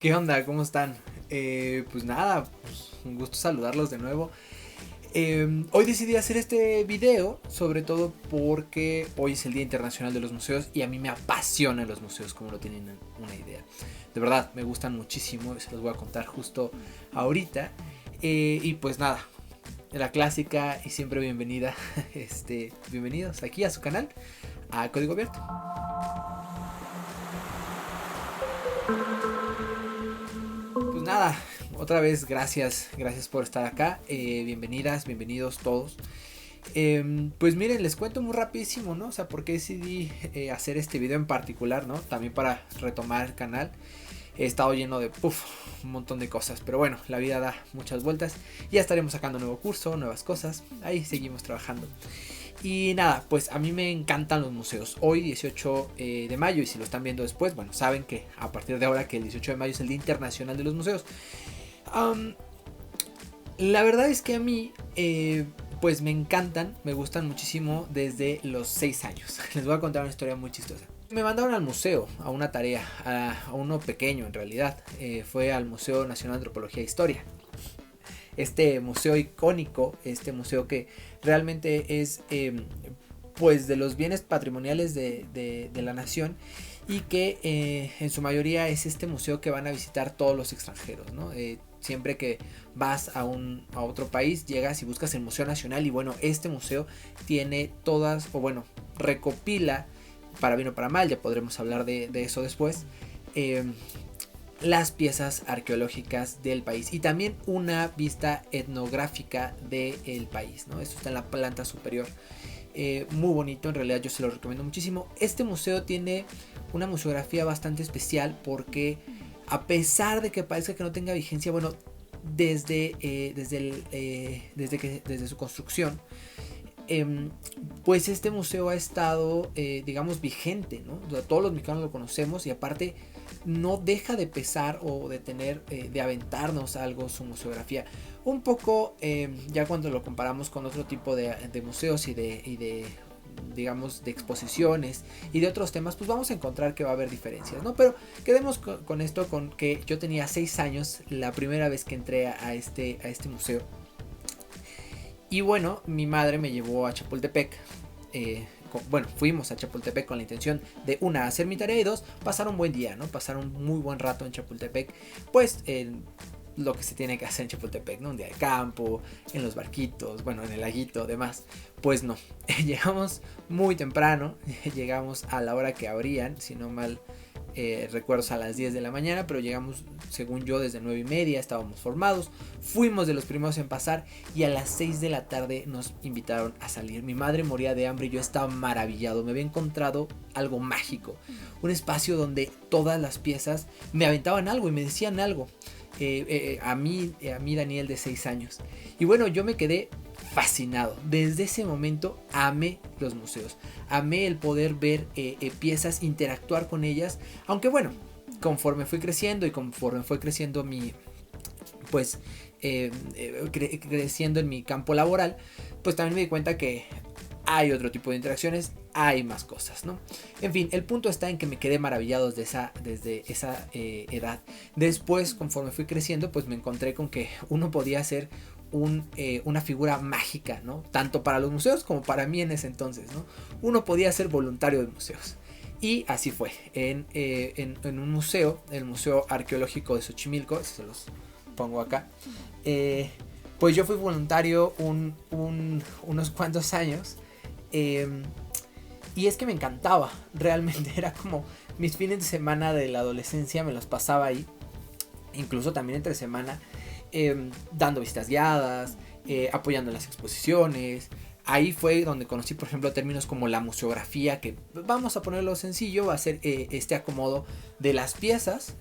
¿Qué onda? ¿Cómo están? Pues nada, pues un gusto saludarlos de nuevo. Hoy decidí hacer este video, sobre todo porque hoy es el Día Internacional de los Museos y a mí me apasionan los museos, como no tienen una idea. De verdad, me gustan muchísimo, se los voy a contar justo ahorita. Y pues nada, la clásica y siempre bienvenida, bienvenidos aquí a su canal, a Código Abierto. Pues nada, otra vez gracias por estar acá, bienvenidas, bienvenidos todos. Pues miren, les cuento muy rapidísimo, ¿no? O sea, por qué decidí hacer este video en particular, ¿no? También para retomar el canal. He estado lleno de un montón de cosas, pero bueno, la vida da muchas vueltas. Ya estaremos sacando un nuevo curso, nuevas cosas, ahí seguimos trabajando. Y nada, pues a mí me encantan los museos. Hoy 18 de mayo, y si lo están viendo después, bueno, saben que a partir de ahora que el 18 de mayo es el Día Internacional de los Museos. La verdad es que a mí, pues me encantan, me gustan muchísimo desde los 6 años. Les voy a contar una historia muy chistosa. Me mandaron al museo, a una tarea, a uno pequeño en realidad. Fue al Museo Nacional de Antropología e Historia. Este museo icónico, este museo que realmente es pues de los bienes patrimoniales de la nación, y que en su mayoría es este museo que van a visitar todos los extranjeros, ¿no? Siempre que vas a otro país, llegas y buscas el Museo Nacional, y bueno, este museo tiene todas, o bueno, recopila, para bien o para mal, ya podremos hablar de eso después, las piezas arqueológicas del país y también una vista etnográfica del país, ¿no? Esto está en la planta superior. Muy bonito, en realidad yo se lo recomiendo muchísimo. Este museo tiene una museografía bastante especial porque, a pesar de que parezca que no tenga vigencia, bueno, desde su construcción, pues este museo ha estado, digamos, vigente, ¿no? O sea, todos los mexicanos lo conocemos, y aparte no deja de pesar o de tener, de aventarnos algo su museografía. Un poco, ya cuando lo comparamos con otro tipo de museos y de digamos, de exposiciones y de otros temas, pues vamos a encontrar que va a haber diferencias, ¿no? Pero quedemos con esto, con que yo tenía 6 años la primera vez que entré a este museo. Y bueno, mi madre me llevó a Chapultepec. Bueno, fuimos a Chapultepec con la intención de, una, hacer mi tarea, y dos, pasar un buen día, ¿no? Pasar un muy buen rato en Chapultepec. Pues lo que se tiene que hacer en Chapultepec, ¿no? Un día de campo, en los barquitos, bueno, en el laguito, demás. Pues no, llegamos muy temprano, llegamos a la hora que abrían, si no mal recuerdos, a las 10 de la mañana, pero llegamos, según yo, desde 9:30, estábamos formados, fuimos de los primeros en pasar, y a las 6 de la tarde nos invitaron a salir. Mi madre moría de hambre y yo estaba maravillado, me había encontrado algo mágico, un espacio donde todas las piezas me aventaban algo y me decían algo, a mí Daniel, de 6 años, y bueno, yo me quedé fascinado. Desde ese momento amé los museos, amé el poder ver piezas, interactuar con ellas, aunque bueno, conforme fui creciendo y conforme fue creciendo mi, pues creciendo en mi campo laboral, pues también me di cuenta que hay otro tipo de interacciones, hay más cosas, ¿no? En fin, el punto está en que me quedé maravillado desde esa edad. Después, conforme fui creciendo, pues me encontré con que uno podía hacer una figura mágica, ¿no? Tanto para los museos como para mí en ese entonces, ¿no? Uno podía ser voluntario de museos. Y así fue, en un museo, el Museo Arqueológico de Xochimilco, se los pongo acá, pues yo fui voluntario unos cuantos años, y es que me encantaba, realmente era como mis fines de semana de la adolescencia, me los pasaba ahí, incluso también entre semana, dando visitas guiadas, apoyando en las exposiciones. Ahí fue donde conocí, por ejemplo, términos como la museografía, que vamos a ponerlo sencillo, va a ser este acomodo de las piezas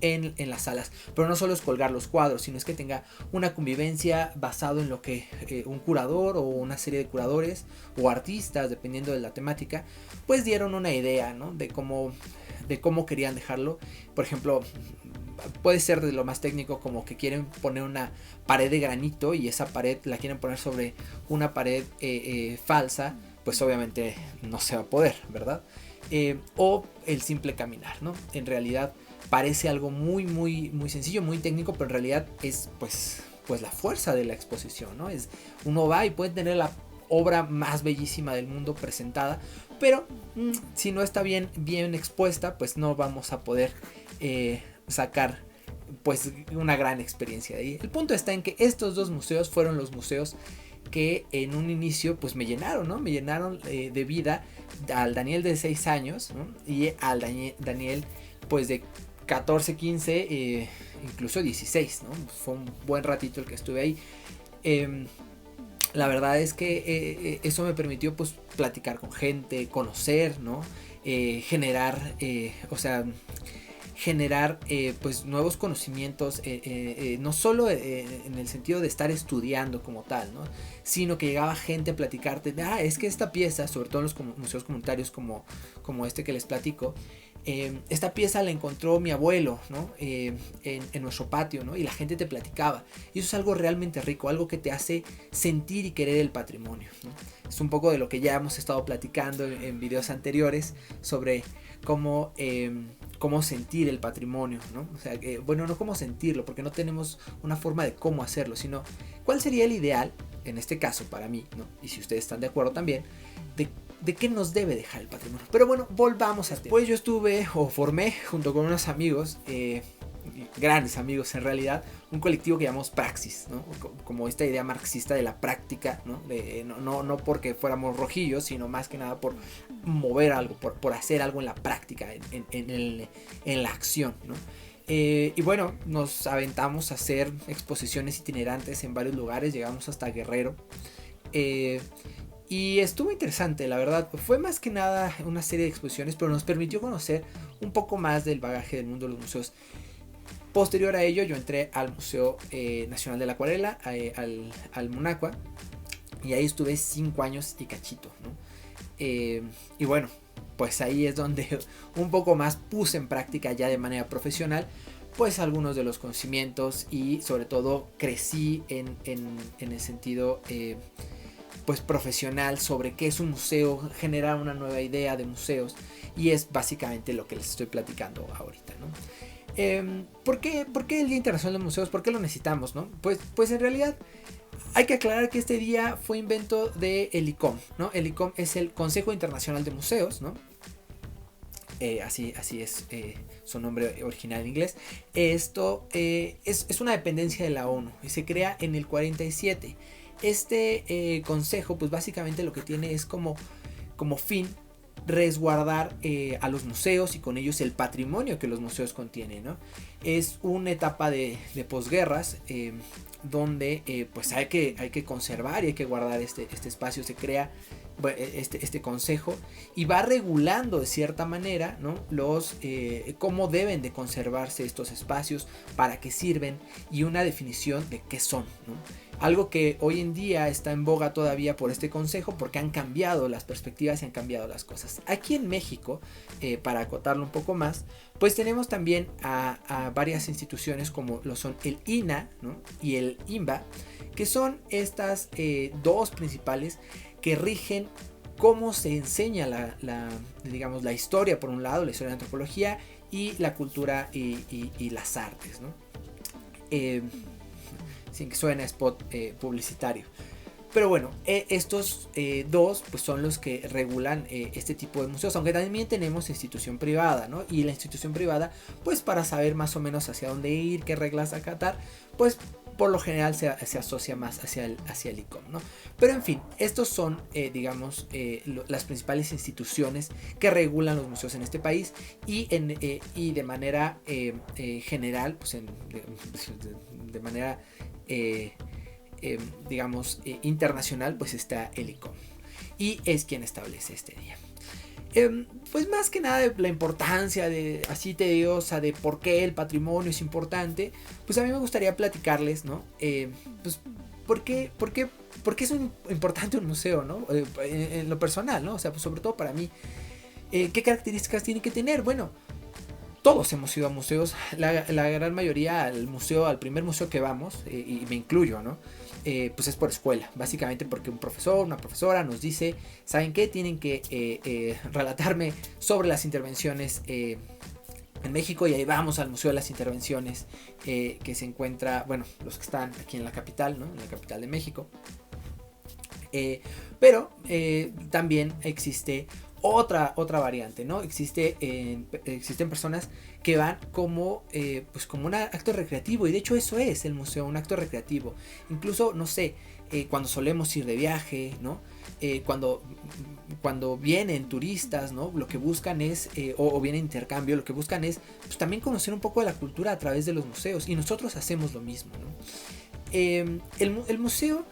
en las salas. Pero no solo es colgar los cuadros, sino es que tenga una convivencia basado en lo que un curador o una serie de curadores o artistas, dependiendo de la temática, pues dieron una idea, ¿no? de cómo querían dejarlo. Por ejemplo, puede ser de lo más técnico, como que quieren poner una pared de granito y esa pared la quieren poner sobre una pared falsa, pues obviamente no se va a poder, ¿verdad? O el simple caminar, ¿no? En realidad parece algo muy, muy, muy sencillo, muy técnico, pero en realidad es pues la fuerza de la exposición, ¿no? Uno va y puede tener la obra más bellísima del mundo presentada, pero si no está bien expuesta, pues no vamos a poder sacar pues una gran experiencia de ahí. El punto está en que estos dos museos fueron los museos que en un inicio pues me llenaron, ¿no? Me llenaron de vida al Daniel de 6 años, ¿no? Y al Daniel pues de 14, 15, incluso 16, ¿no? Fue un buen ratito el que estuve ahí. La verdad es que eso me permitió pues platicar con gente, conocer, ¿no? Generar, pues nuevos conocimientos, no solo en el sentido de estar estudiando como tal, ¿no? Sino que llegaba gente a platicarte, es que esta pieza, sobre todo en los museos comunitarios como este que les platico, esta pieza la encontró mi abuelo, ¿no? En nuestro patio, ¿no? Y la gente te platicaba. Y eso es algo realmente rico, algo que te hace sentir y querer el patrimonio, ¿no? Es un poco de lo que ya hemos estado platicando en videos anteriores sobre cómo sentir el patrimonio, ¿no? O sea, no cómo sentirlo, porque no tenemos una forma de cómo hacerlo, sino cuál sería el ideal, en este caso para mí, ¿no? Y si ustedes están de acuerdo también, de qué nos debe dejar el patrimonio. Pero bueno, volvamos a tema. Pues yo formé junto con unos amigos, grandes amigos en realidad, un colectivo que llamamos Praxis, ¿no? Como esta idea marxista de la práctica, ¿no? No porque fuéramos rojillos, sino más que nada por mover algo, por hacer algo en la práctica, en la acción, ¿no? Y bueno, nos aventamos a hacer exposiciones itinerantes en varios lugares, llegamos hasta Guerrero. Y estuvo interesante, la verdad. Fue más que nada una serie de exposiciones, pero nos permitió conocer un poco más del bagaje del mundo de los museos. Posterior a ello, yo entré al Museo Nacional de la Acuarela, al Munacua, y ahí estuve 5 años y cachito, ¿no? Y bueno, pues ahí es donde un poco más puse en práctica ya de manera profesional pues algunos de los conocimientos, y sobre todo crecí en el sentido pues profesional sobre qué es un museo, generar una nueva idea de museos, y es básicamente lo que les estoy platicando ahorita, ¿no? ¿Por qué el Día Internacional de Museos? ¿Por qué lo necesitamos, no? Pues en realidad hay que aclarar que este día fue invento de el ICOM, ¿no? El ICOM es el Consejo Internacional de Museos, ¿no? Así es su nombre original en inglés. Esto es una dependencia de la ONU y se crea en el 47. Este consejo pues básicamente lo que tiene es como fin resguardar a los museos y con ellos el patrimonio que los museos contienen, ¿no? Es una etapa de posguerras donde pues hay que conservar y hay que guardar este espacio. Se crea este consejo y va regulando de cierta manera, ¿no? Cómo deben de conservarse estos espacios, para qué sirven y una definición de qué son, ¿no? Algo que hoy en día está en boga todavía por este consejo, porque han cambiado las perspectivas y han cambiado las cosas. Aquí en México, para acotarlo un poco más, pues tenemos también a varias instituciones como lo son el INAH, ¿no? Y el INBA, que son estas dos principales que rigen cómo se enseña la historia, por un lado, la historia de la antropología, y la cultura y las artes, ¿no? Sin que suene spot publicitario. Pero bueno, estos dos pues son los que regulan este tipo de museos, aunque también tenemos institución privada, ¿no? Y la institución privada, pues para saber más o menos hacia dónde ir, qué reglas acatar, pues por lo general se asocia más hacia el ICOM, ¿no? Pero en fin, estos son, las principales instituciones que regulan los museos en este país, y de manera general, pues de manera internacional, pues está el ICOM, y es quien establece este día. Pues más que nada de la importancia así tediosa de por qué el patrimonio es importante, pues a mí me gustaría platicarles, ¿no? Pues ¿por qué es importante un museo, ¿no? En lo personal, ¿no? O sea, pues sobre todo para mí, ¿qué características tiene que tener? Bueno, todos hemos ido a museos, la gran mayoría al primer museo que vamos, y me incluyo, ¿no? Pues es por escuela, básicamente porque un profesor, una profesora nos dice, ¿saben qué? Tienen que relatarme sobre las intervenciones en México, y ahí vamos al Museo de las Intervenciones, que se encuentra, bueno, los que están aquí en la capital, ¿no? En la capital de México. Pero también existe otra variante, ¿no? Existen personas que van como, pues como un acto recreativo, y de hecho eso es el museo, un acto recreativo. Incluso, no sé, cuando solemos ir de viaje, ¿no? Cuando vienen turistas, ¿no? Lo que buscan es, o viene intercambio, lo que buscan es pues, también conocer un poco de la cultura a través de los museos, y nosotros hacemos lo mismo, ¿no? El museo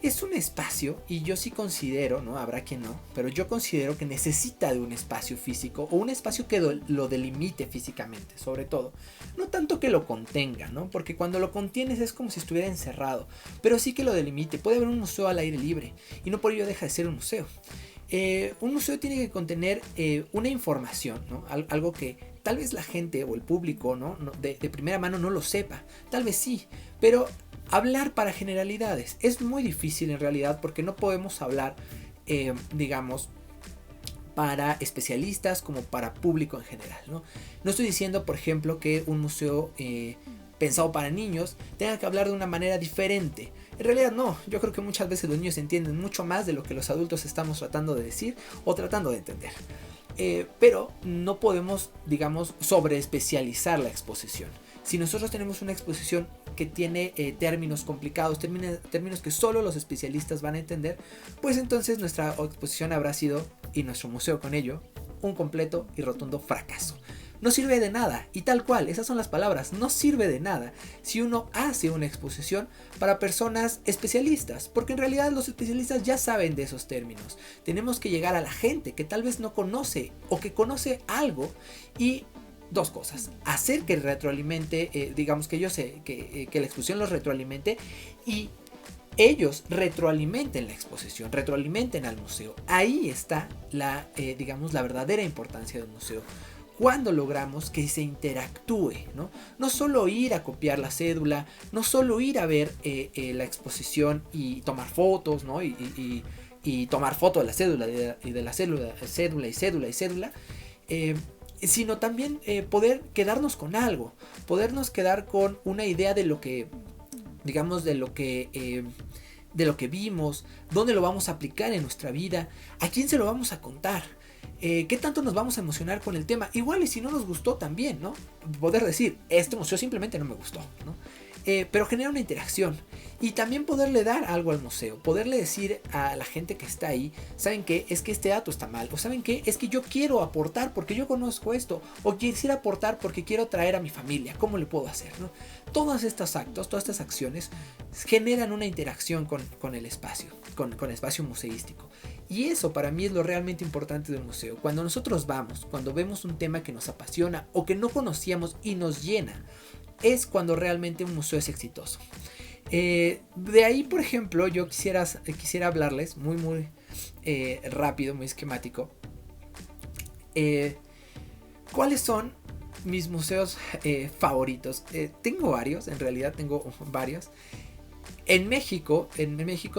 es un espacio, y yo sí considero, ¿no? Habrá quien no, pero yo considero que necesita de un espacio físico, o un espacio que lo delimite físicamente, sobre todo. No tanto que lo contenga, ¿no? Porque cuando lo contienes es como si estuviera encerrado, pero sí que lo delimite. Puede haber un museo al aire libre, y no por ello deja de ser un museo. Un museo tiene que contener una información, ¿no? Algo que tal vez la gente o el público, ¿no? De primera mano no lo sepa, tal vez sí, pero hablar para generalidades es muy difícil en realidad, porque no podemos hablar, digamos, para especialistas como para público en general, ¿no? No estoy diciendo, por ejemplo, que un museo pensado para niños tenga que hablar de una manera diferente. En realidad no, yo creo que muchas veces los niños entienden mucho más de lo que los adultos estamos tratando de decir o tratando de entender. Pero no podemos, digamos, sobreespecializar la exposición. Si nosotros tenemos una exposición que tiene términos complicados, términos que solo los especialistas van a entender, pues entonces nuestra exposición habrá sido, y nuestro museo con ello, un completo y rotundo fracaso. No sirve de nada, y tal cual, esas son las palabras, no sirve de nada si uno hace una exposición para personas especialistas, porque en realidad los especialistas ya saben de esos términos. Tenemos que llegar a la gente que tal vez no conoce o que conoce algo, y dos cosas: hacer que retroalimente, digamos que yo sé que la exposición los retroalimente, y ellos retroalimenten la exposición, retroalimenten al museo. Ahí está digamos, la verdadera importancia del museo. Cuando logramos que se interactúe, ¿no? No solo ir a copiar la cédula, no solo ir a ver la exposición y tomar fotos, ¿no? Y tomar foto de la cédula, y de la cédula, sino también poder quedarnos con algo, podernos quedar con una idea de lo que, digamos, de lo que vimos, dónde lo vamos a aplicar en nuestra vida, a quién se lo vamos a contar. ¿Qué tanto nos vamos a emocionar con el tema? Igual y si no nos gustó también, ¿no? Poder decir, este museo simplemente no me gustó, ¿no? Pero genera una interacción, y también poderle dar algo al museo, poderle decir a la gente que está ahí, ¿saben qué? Es que este dato está mal, o ¿saben qué? Es que yo quiero aportar porque yo conozco esto, o quisiera aportar porque quiero traer a mi familia, ¿cómo le puedo hacer? ¿No? Todos estos actos, todas estas acciones generan una interacción con el espacio, con el espacio museístico. Y eso para mí es lo realmente importante del museo. Cuando nosotros vamos, cuando vemos un tema que nos apasiona o que no conocíamos y nos llena, es cuando realmente un museo es exitoso. De ahí, por ejemplo, yo quisiera hablarles muy rápido, muy esquemático. ¿Cuáles son mis museos favoritos? Tengo varios, en realidad tengo varios. En México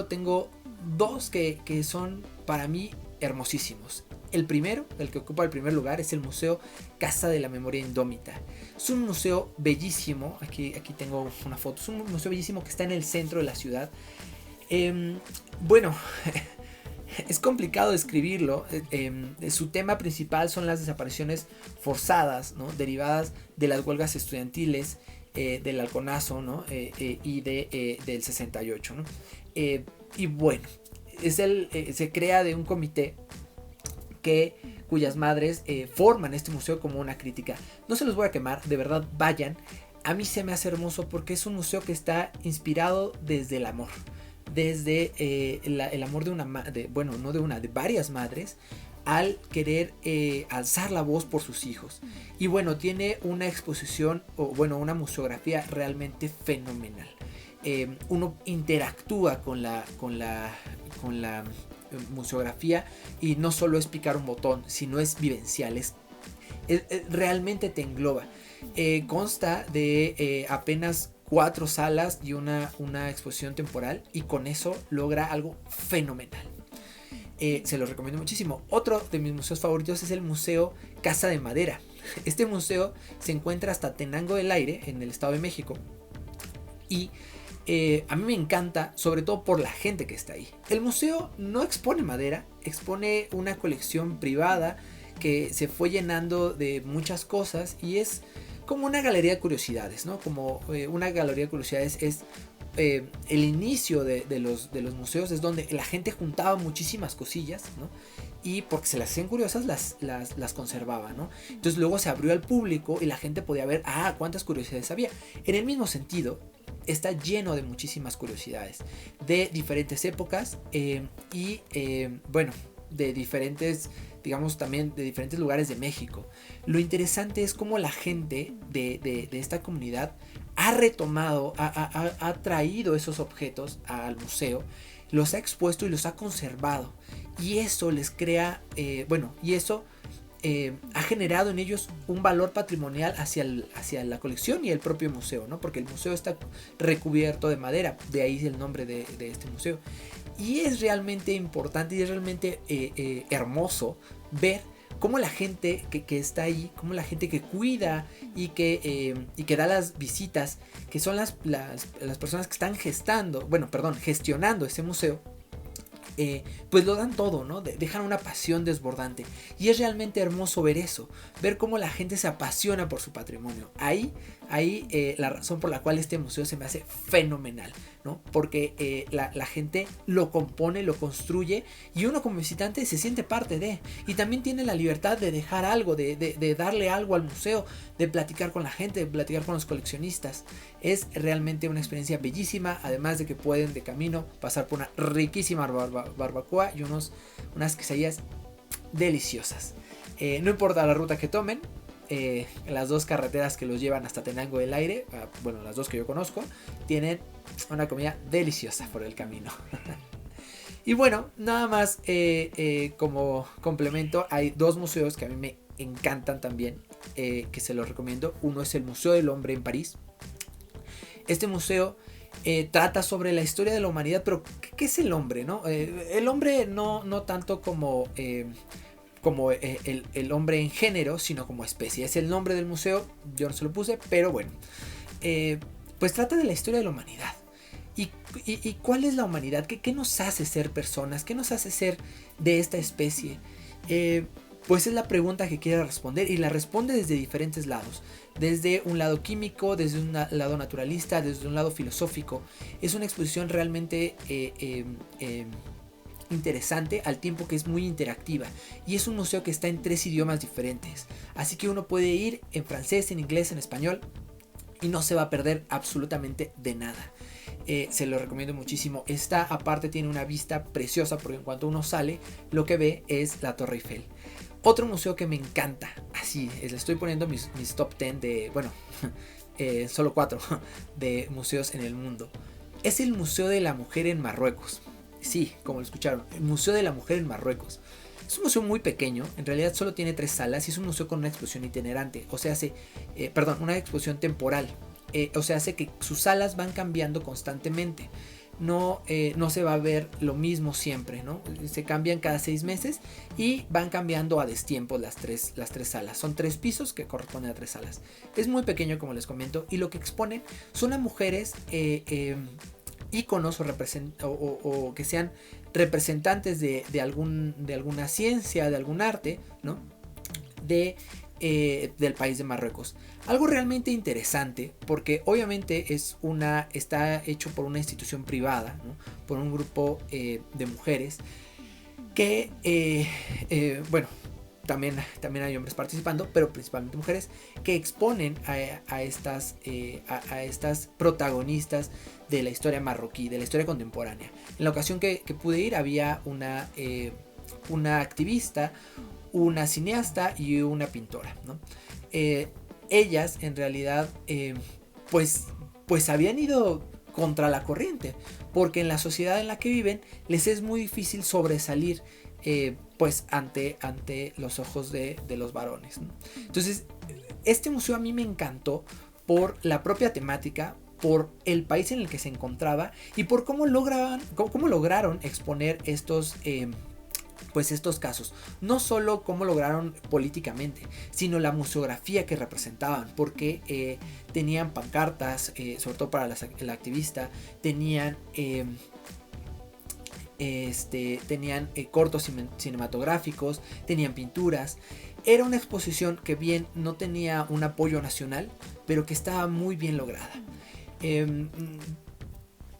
tengo dos que son para mí hermosísimos. El primero, el que ocupa el primer lugar, es el Museo Casa de la Memoria Indómita. Es un museo bellísimo, aquí tengo una foto, es un museo bellísimo que está en el centro de la ciudad. Bueno, es complicado describirlo. Su tema principal son las desapariciones forzadas, ¿no? Derivadas de las huelgas estudiantiles, del halconazo, ¿no? Y del 68, ¿no? Y bueno, se crea de un comité cuyas madres forman este museo como una crítica. No se los voy a quemar, de verdad vayan. A mí se me hace hermoso porque es un museo que está inspirado desde el amor. Desde el amor de varias madres, al querer alzar la voz por sus hijos. Y bueno, tiene una exposición, una museografía realmente fenomenal. Uno interactúa con la museografía, y no solo es picar un botón, sino es vivencial, realmente te engloba. Consta de apenas 4 salas y una exposición temporal, y con eso logra algo fenomenal. Se los recomiendo muchísimo. Otro de mis museos favoritos es el Museo Casa de Madera. Este museo se encuentra hasta Tenango del Aire, en el Estado de México. Y a mí me encanta, sobre todo por la gente que está ahí. El museo no expone madera, expone una colección privada que se fue llenando de muchas cosas y es como una galería de curiosidades, ¿no? Como una galería de curiosidades es el inicio de los museos, es donde la gente juntaba muchísimas cosillas, ¿no? Y porque se las hacían curiosas, las conservaba, ¿no? Entonces luego se abrió al público y la gente podía ver, cuántas curiosidades había. En el mismo sentido, está lleno de muchísimas curiosidades de diferentes épocas bueno, de diferentes, digamos, también de diferentes lugares de México. Lo interesante es cómo la gente de esta comunidad ha retomado, ha traído esos objetos al museo, los ha expuesto y los ha conservado. Y eso les crea, ha generado en ellos un valor patrimonial hacia la colección y el propio museo, ¿no? Porque el museo está recubierto de madera, de ahí el nombre de este museo. Y es realmente importante y es realmente hermoso ver cómo la gente que está ahí, cómo la gente que cuida y que da las visitas, que son las personas que están gestionando ese museo, pues lo dan todo, ¿no? Dejan una pasión desbordante. Y es realmente hermoso ver eso, ver cómo la gente se apasiona por su patrimonio. Ahí la razón por la cual este museo se me hace fenomenal, ¿no? Porque la gente lo compone, lo construye y uno como visitante se siente parte de. Y también tiene la libertad de dejar algo, de darle algo al museo, de platicar con la gente, de platicar con los coleccionistas. Es realmente una experiencia bellísima, además de que pueden de camino pasar por una riquísima barbacoa y unas quesadillas deliciosas. No importa la ruta que tomen, las dos carreteras que los llevan hasta Tenango del Aire, las dos que yo conozco, tienen una comida deliciosa por el camino. Y bueno, nada más como complemento, hay dos museos que a mí me encantan también, que se los recomiendo. Uno es el Museo del Hombre en París. Este museo trata sobre la historia de la humanidad, pero ¿qué es el hombre, no? El hombre no tanto como el hombre en género, sino como especie. Es el nombre del museo, yo no se lo puse, pero bueno. Pues trata de la historia de la humanidad. ¿Y cuál es la humanidad? ¿Qué nos hace ser personas? ¿Qué nos hace ser de esta especie? Pues es la pregunta que quiere responder y la responde desde diferentes lados. Desde un lado químico, desde un lado naturalista, desde un lado filosófico. Es una exposición realmente interesante al tiempo que es muy interactiva. Y es un museo que está en 3 idiomas diferentes. Así que uno puede ir en francés, en inglés, en español y no se va a perder absolutamente de nada. Se lo recomiendo muchísimo. Esta aparte tiene una vista preciosa porque en cuanto uno sale lo que ve es la Torre Eiffel. Otro museo que me encanta, así les estoy poniendo mis top 10 de, solo 4 de museos en el mundo. Es el Museo de la Mujer en Marruecos. Sí, como lo escucharon, el Museo de la Mujer en Marruecos. Es un museo muy pequeño, en realidad solo tiene 3 salas y es un museo con una exposición itinerante, una exposición temporal. O sea, hace que sus salas van cambiando constantemente. No se va a ver lo mismo siempre, ¿no? Se cambian cada 6 meses y van cambiando a destiempo las tres salas. Son 3 pisos que corresponden a 3 salas. Es muy pequeño, como les comento, y lo que exponen son a mujeres íconos o que sean representantes de alguna ciencia, de algún arte, ¿no? Del país de Marruecos. Algo realmente interesante porque obviamente está hecho por una institución privada, ¿no? Por un grupo de mujeres que también hay hombres participando, pero principalmente mujeres que exponen a estas protagonistas de la historia marroquí, de la historia contemporánea. En la ocasión que pude ir había una activista, una cineasta y una pintora, ¿no? Ellas en realidad pues habían ido contra la corriente, porque en la sociedad en la que viven les es muy difícil sobresalir pues ante los ojos de los varones, ¿no? Entonces este museo a mí me encantó por la propia temática, por el país en el que se encontraba y por cómo lograron exponer estos pues estos casos, no solo cómo lograron políticamente, sino la museografía que representaban, porque tenían pancartas, sobre todo para el activista, tenían cortos cinematográficos, tenían pinturas. Era una exposición que bien no tenía un apoyo nacional, pero que estaba muy bien lograda.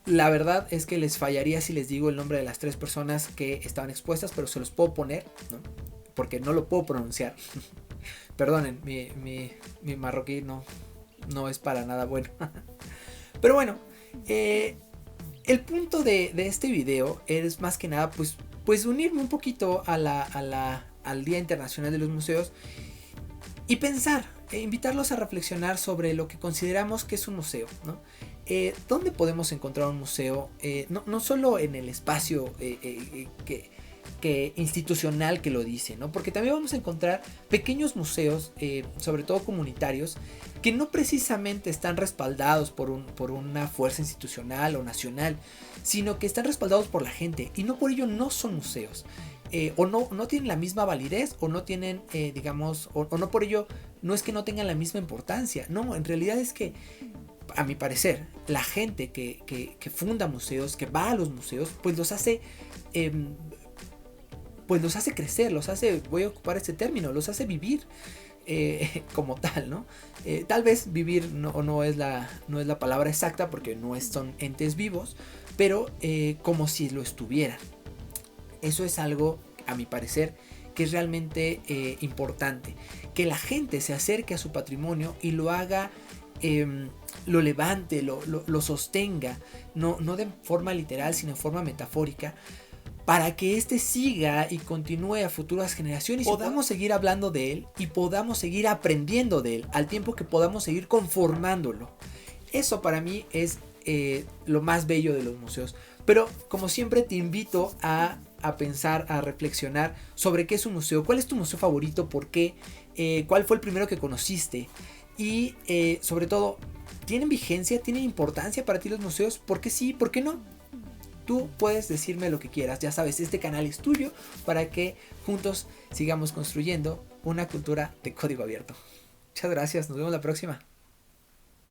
La verdad es que les fallaría si les digo el nombre de las 3 personas que estaban expuestas, pero se los puedo poner, ¿no? Porque no lo puedo pronunciar. Perdonen, mi marroquí no es para nada bueno. Pero bueno, el punto de este video es más que nada pues unirme un poquito al Día Internacional de los Museos y pensar, invitarlos a reflexionar sobre lo que consideramos que es un museo, ¿no? ¿Dónde podemos encontrar un museo? No solo en el espacio que institucional que lo dice, ¿no? Porque también vamos a encontrar pequeños museos, sobre todo comunitarios, que no precisamente están respaldados por una fuerza institucional o nacional, sino que están respaldados por la gente y no por ello no son museos. O no tienen la misma validez, o no tienen, digamos, o no por ello, no es que no tengan la misma importancia. No, en realidad es que, a mi parecer, la gente que funda museos, que va a los museos, pues los hace crecer, los hace, voy a ocupar este término, los hace vivir como tal, ¿no? Tal vez vivir no es la palabra exacta, porque no son entes vivos, pero como si lo estuvieran. Eso es algo, a mi parecer, que es realmente importante. Que la gente se acerque a su patrimonio y lo haga, lo levante, lo sostenga, no de forma literal, sino de forma metafórica, para que éste siga y continúe a futuras generaciones y podamos seguir hablando de él y podamos seguir aprendiendo de él, al tiempo que podamos seguir conformándolo. Eso para mí es lo más bello de los museos. Pero como siempre te invito a pensar, a reflexionar sobre qué es un museo, cuál es tu museo favorito, por qué, cuál fue el primero que conociste y sobre todo, ¿tienen vigencia, tienen importancia para ti los museos? ¿Por qué sí, por qué no? Tú puedes decirme lo que quieras, ya sabes, este canal es tuyo para que juntos sigamos construyendo una cultura de código abierto. Muchas gracias, nos vemos la próxima.